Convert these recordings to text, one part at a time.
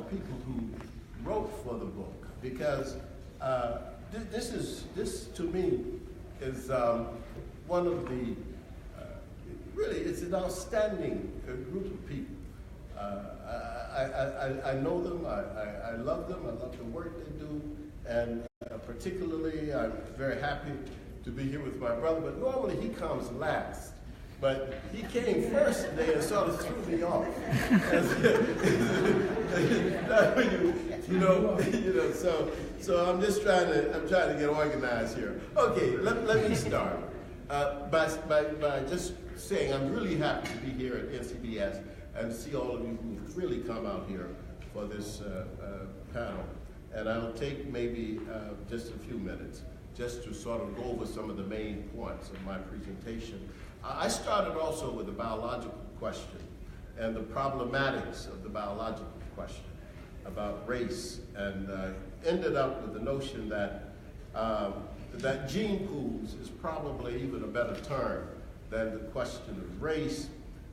people who wrote for the book, because this to me is one of the, really, it's an outstanding group of people. I know them, I love them, I love the work they do, and particularly I'm very happy to be here with my brother, but normally he comes last. But he came first today and sort of threw me off. So I'm just trying to get organized here. Okay, let me start by just saying I'm really happy to be here at NCBS and to see all of you who've really come out here for this panel. And I'll take maybe just a few minutes just to sort of go over some of the main points of my presentation. I started also with the biological question and the problematics of the biological question about race, and ended up with the notion that that gene pools is probably even a better term than the question of race,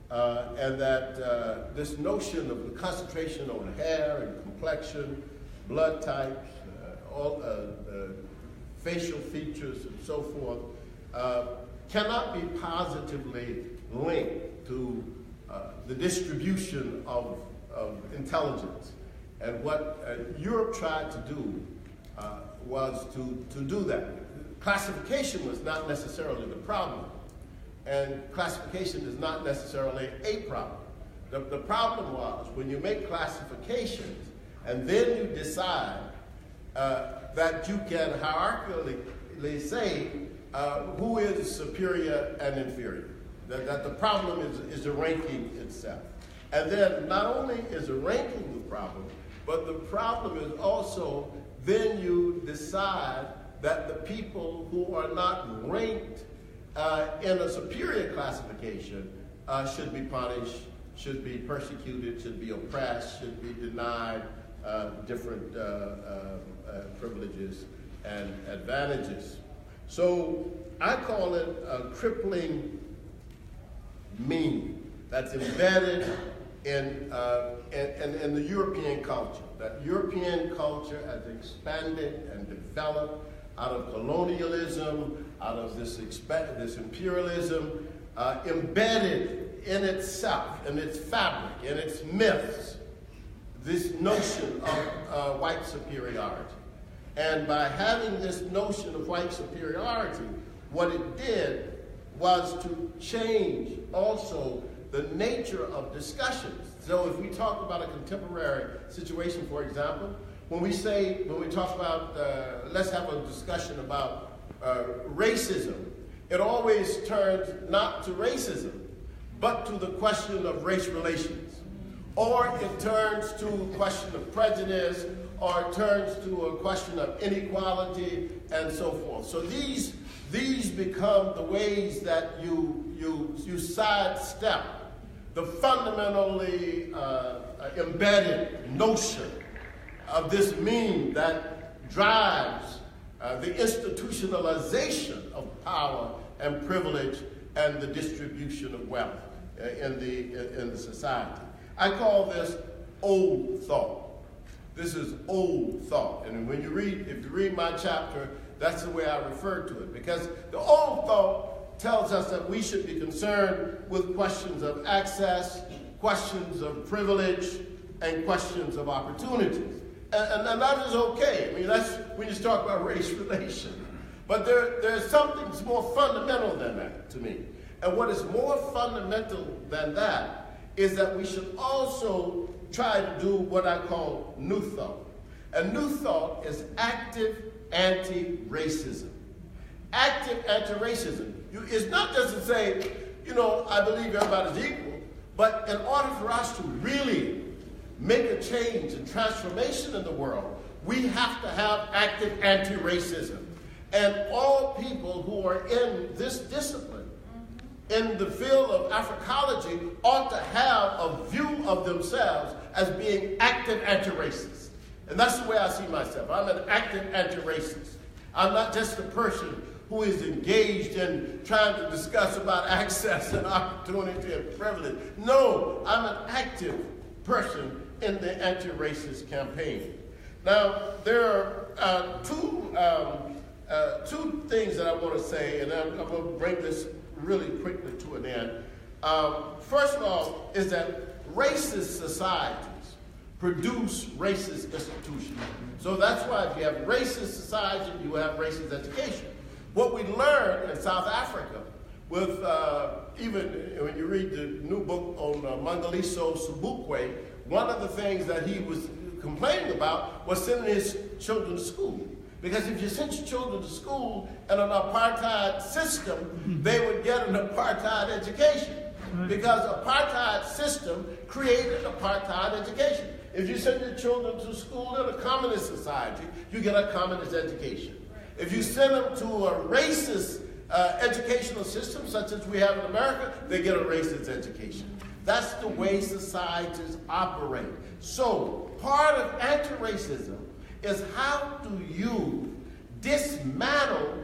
and that this notion of the concentration on hair and complexion, blood types, facial features, and so forth, cannot be positively linked to the distribution of intelligence. And what Europe tried to do was to do that. Classification was not necessarily the problem, and classification is not necessarily a problem. The problem was when you make classifications and then you decide that you can hierarchically say who is superior and inferior. That the problem is the ranking itself. And then not only is the ranking the problem, but the problem is also then you decide that the people who are not ranked in a superior classification should be punished, should be persecuted, should be oppressed, should be denied different privileges and advantages. So I call it a crippling meaning that's embedded in the European culture. That European culture has expanded and developed out of colonialism, out of this imperialism, embedded in itself, in its fabric, in its myths, this notion of white superiority. And by having this notion of white superiority, what it did was to change also the nature of discussions. So if we talk about a contemporary situation, for example, when we talk about, let's have a discussion about racism, it always turns not to racism, but to the question of race relations. Or it turns to a question of prejudice, or it turns to a question of inequality, and so forth. So these become the ways that you sidestep the fundamentally embedded notion of this mean that drives the institutionalization of power and privilege and the distribution of wealth in the society. I call this old thought. This is old thought. And when if you read my chapter, that's the way I refer to it. Because the old thought tells us that we should be concerned with questions of access, questions of privilege, and questions of opportunity. And that is okay. I mean, that's when you talk about race relations. But there's something that's more fundamental than that to me. And what is more fundamental than that is that we should also try to do what I call new thought. And new thought is active anti-racism. Active anti-racism. It's not just to say, I believe everybody's equal, but in order for us to really make a change and transformation in the world, we have to have active anti-racism. And all people who are in this discipline, in the field of Africology, ought to have a view of themselves as being active anti-racist. And that's the way I see myself. I'm an active anti-racist. I'm not just a person who is engaged in trying to discuss about access and opportunity and privilege. No, I'm an active person in the anti-racist campaign. Now, there are two things that I want to say, and I'm going to bring this really quickly to an end. First of all, is that racist societies produce racist institutions. So that's why if you have racist society, you have racist education. What we learned in South Africa, with even when you read the new book on Mangaliso Sobukwe, one of the things that he was complaining about was sending his children to school. Because if you sent your children to school in an apartheid system, they would get an apartheid education. Because apartheid system created apartheid education. If you send your children to school in a communist society, you get a communist education. If you send them to a racist educational system, such as we have in America, they get a racist education. That's the way societies operate. So part of anti-racism is how do you dismantle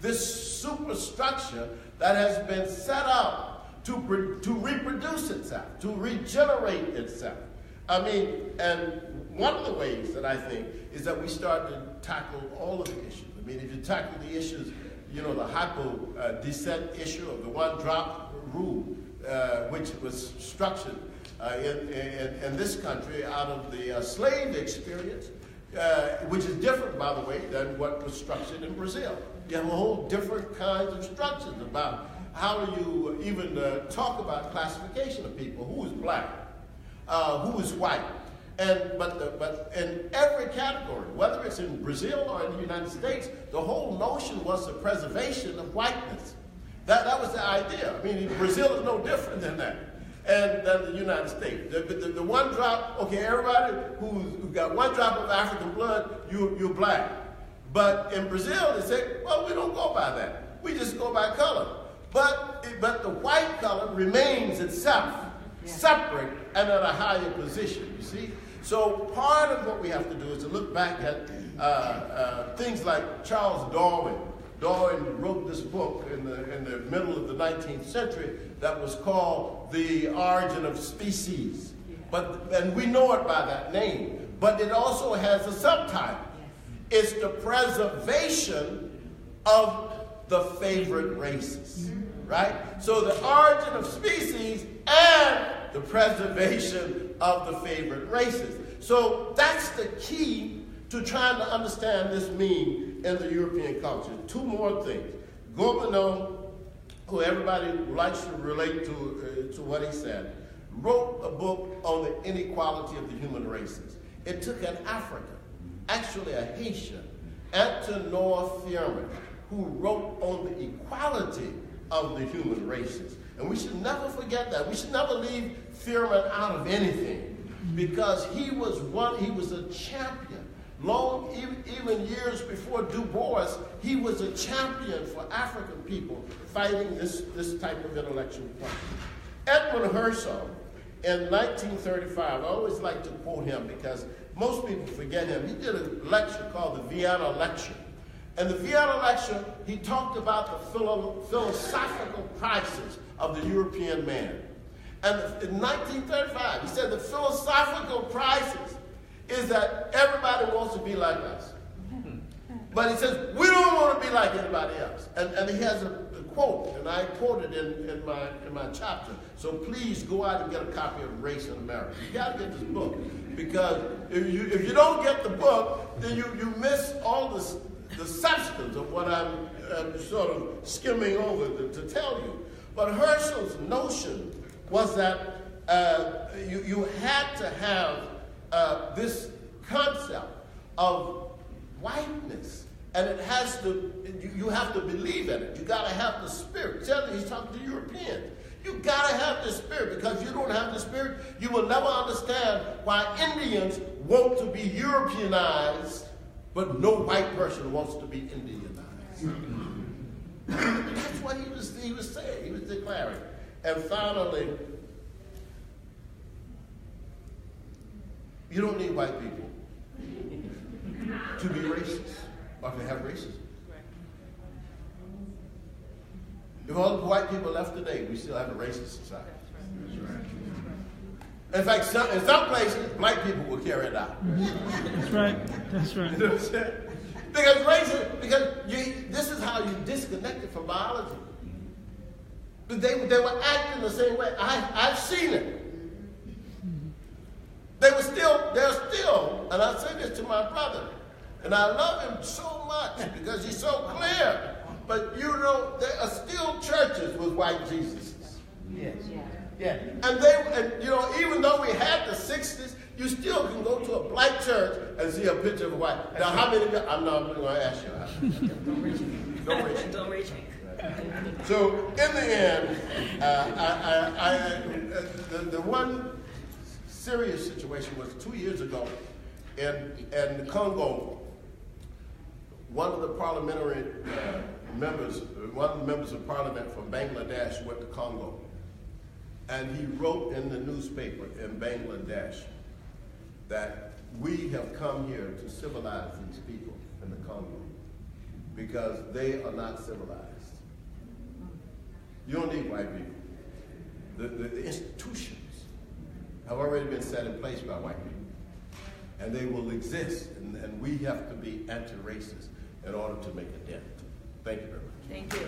this superstructure that has been set up to reproduce itself, to regenerate itself. I mean, and one of the ways that I think is that we start to tackle all of the issues. I mean, if you tackle the issues, you know, the hypo descent issue of the one-drop rule, which was structured in this country out of the slave experience, which is different, by the way, than what was structured in Brazil. You have a whole different kinds of structures about how do you even talk about classification of people, who is black, who is white. But in every category, whether it's in Brazil or in the United States, the whole notion was the preservation of whiteness. That was the idea. I mean, Brazil is no different than that, and than the United States. The one drop, okay, everybody who got one drop of African blood, you're black. But in Brazil, they say, well, we don't go by that. We just go by color. But the white color remains itself separate and at a higher position, you see? So part of what we have to do is to look back at things like Charles Darwin. Darwin wrote this book in the middle of the 19th century that was called The Origin of Species. And we know it by that name. But it also has a subtitle. It's the preservation of the favorite races, right? So the origin of species and the preservation of the favorite races. So that's the key to trying to understand this meme in the European culture. Two more things. Gobineau, who everybody likes to relate to what he said, wrote a book on the inequality of the human races. It took an African, actually a Haitian, Antonoa Thierman, who wrote on the equality of the human races. And we should never forget that. We should never leave Thierman out of anything, because he was a champion. Even years before Du Bois, he was a champion for African people fighting this type of intellectual question. Edmund Husserl, in 1935, I always like to quote him because most people forget him. He did a lecture called the Vienna Lecture. And the Vienna Lecture, he talked about the philosophical crisis of the European man. And in 1935, he said the philosophical crisis is that everybody wants to be like us. But he says, we don't want to be like anybody else. And he has a quote, and I quoted in my chapter. So please go out and get a copy of Race in America. You got to get this book, because if you don't get the book, then you miss all the substance of what I'm sort of skimming over to tell you. But Husserl's notion was that you had to have this concept of whiteness, and it has to, you have to believe in it. You got to have the spirit. He's talking to Europeans. You got to have the spirit, because if you don't have the spirit, you will never understand why Indians want to be Europeanized, but no white person wants to be Indianized. That's what he was saying. He was declaring. And finally, you don't need white people to be racist or to have racism. If all the white people left today, we still have a racist society. In fact, in some places, black people will carry it out. That's right. That's right. You know what I'm saying? Because racism, this is how you disconnect it from biology. But they were acting the same way. I've seen it. They're still, and I say this to my brother, and I love him so much because he's so clear. But you know, there are still churches with white Jesuses. Yes. Yeah. And you know, even though we had the 60s, you still can go to a black church and see a picture of a white. Now, how many? I'm not going to ask you. Don't reach it. Don't reach it. Don't reach it. So in the end, the one serious situation was 2 years ago in the Congo. One of the parliamentary members, one of the members of parliament from Bangladesh went to Congo. And he wrote in the newspaper in Bangladesh that we have come here to civilize these people in the Congo because they are not civilized. You don't need white people. The institutions have already been set in place by white people. And they will exist, and we have to be anti-racist in order to make a dent. Thank you very much. Thank you.